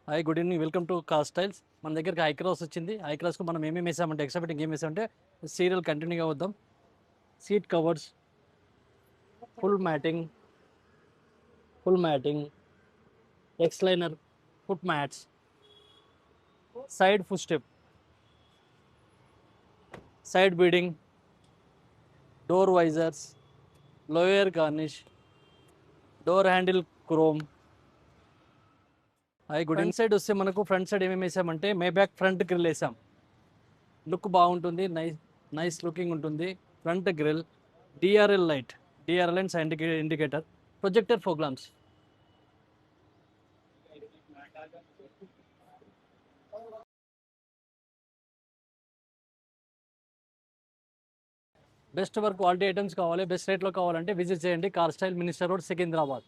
Hi good evening, welcome to car styles. మన దగ్గరికి ఐక్రాస్ వచ్చింది. ఐక్రాస్కు మనం ఏమేమి వేసామంటే ఎక్స్ట్రా ఫిట్టింగ్ ఏం వేసామంటే సీరియల్ కంటిన్యూగా వద్దాం. సీట్ కవర్స్, ఫుల్ మ్యాటింగ్, ఎక్స్లైనర్, foot mats, side foot step, side beading, door visors, lower garnish, door handle chrome. Hi good evening. Side వస్తే మనకు ఫ్రంట్ సైడ్ ఏమేమి వేసామంటే మే బ్యాక్ ఫ్రంట్ గ్రిల్ వేసాం. లుక్ బాగుంటుంది, నైస్ లుకింగ్ ఉంటుంది. Front grill, DRL light, DRL and side indicator, projector fog lamps. Best work quality items కావాలి, best రేట్లో కావాలంటే విజిట్ చేయండి car style, minister road, Secunderabad.